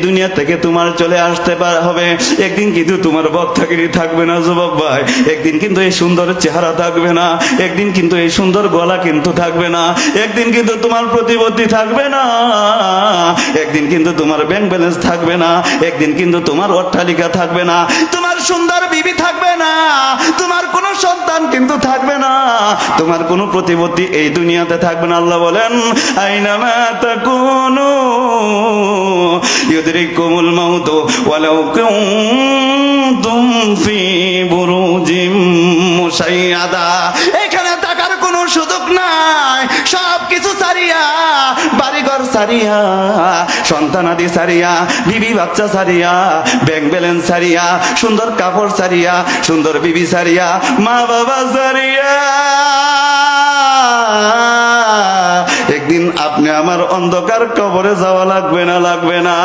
দুনিয়া থেকে তোমার চলে আসতে হবে একদিন, কিন্তু তোমার বক্তাগিরি থাকবে না যুবক ভাই। একদিন কিন্তু এই সুন্দর চেহারা থাকবে না, একদিন কিন্তু এই সুন্দর গলা কিন্তু থাকবে না, একদিন কিন্তু তোমার প্রতিপত্তি থাকবে না, একদিন কিন্তু তোমার ব্যাংক ব্যালেন্স থাকবে না, একদিন কিন্তু তোমার অট্টালিকা থাকবে না, তোমার সুন্দর বিবি থাকবে না, তোমার কোনো সন্তান কিন্তু থাকবে না, তোমার কোনো প্রতিপত্তি এই দুনিয়াতে থাকবে না। আল্লাহ বলেন আইনামা তাকুনু ইউদরিকুমুল মাউত ওয়ালাউ কুনতুম ফি বুরুজিম মুশাইয়াদা। এখানে থাকার কোনো সুযোগ নাই, সব কিছু ছাড়িয়া, বাড়িঘর ছাড়িয়া, সন্তানাদি ছাড়িয়া, বিবি বাচ্চা ছাড়িয়া, ব্যাংক ব্যালেন্স ছাড়িয়া, সুন্দর কাপড় ছাড়িয়া, সুন্দর বিবি ছাড়িয়া, মা বাবা ছাড়িয়া একদিন আপনি আমার অন্ধকার কবরে যাওয়া লাগবে না, লাগবে না।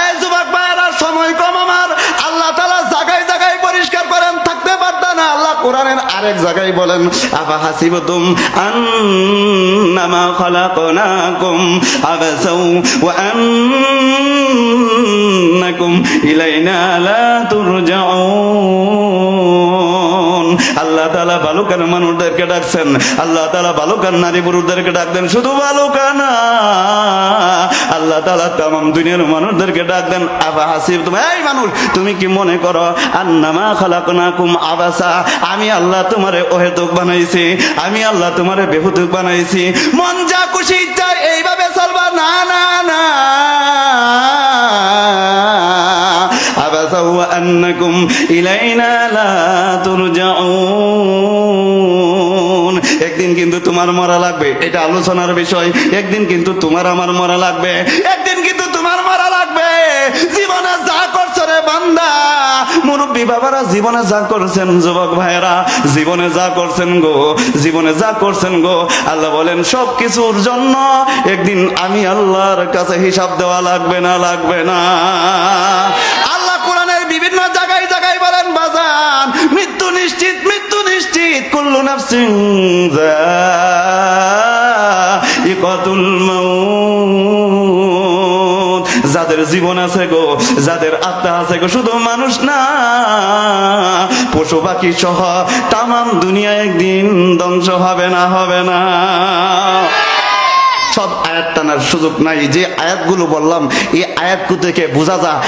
এই যুবক ভাইরা, সময় কম আমার। আল্লাহ তাআলা জায়গায় জায়গায় পরিষ্কার করেন, থাকতে পারতা না। আল্লাহ কোরআনের আরেক জায়গায় বলেন আফা হাসিবতুম আন্নামা খালাকনাকুম আবাসাও ওয়া আন্নাকুম ইলাইনা লা তুরজাউন। আল্লাহ তাআলা বালুকার মানুষদেরকে ডাকছেন, আল্লাহ তাআলা বালুকার নারী পুরুষদেরকে ডাকতেন, শুধু বালুকা না, আল্লাহ তাআলা তামাম দুনিয়ার মানুষদেরকে ডাকতেন আফা হাসিবতুম, এই মানুষ তুমি কি মনে করো আন্নামা খালাকনাকুম আবাসা, আমি আল্লাহ তোমারে অহেতুক বানাইছি, আমি আল্লাহ তোমারে বেহুতুক বানাইছি, মন যা খুশি ইচ্ছা এইভাবে চলবা? না না না, আবাসা ওয়া আন্নাকুম ইলাইনা লা তুরজাউন। একদিন কিন্তু তোমার মরা লাগবে, এটা আলোচনার বিষয়। একদিন কিন্তু তোমার আমার মরা লাগবে, একদিন কিন্তু তোমার মরা লাগবে। জীবনে যা করছো রে বান্দা, মুরব্বী বাবারা জীবনে যা করছেন, যুবক ভাইয়েরা জীবনে যা করছেন গো, জীবনে যা করছেন গো, আল্লাহ বলেন সব কিছুর জন্য একদিন আমি আল্লাহর কাছে হিসাব দেওয়া লাগবে না, লাগবে না। আল্লাহ কোরআনের বিভিন্ন জায়গায় জায়গায় বলেন বাজান মৃত্যু নিশ্চিত, মৃত্যু নিশ্চিত, কুল্লু নাফসিন যায়িকাতুল মাউত। যাদের জীবন আছে গো, যাদের আত্মা আছে গো, শুধু মানুষ না, পশু পাখি সহ তামাম দুনিয়া একদিন ধ্বংস হবে না, হবে না। সব আয়াত টানার সুযোগ নাই, যে আয়াতগুলো বললাম এই আয়াতগুলো থেকে বোঝা যায়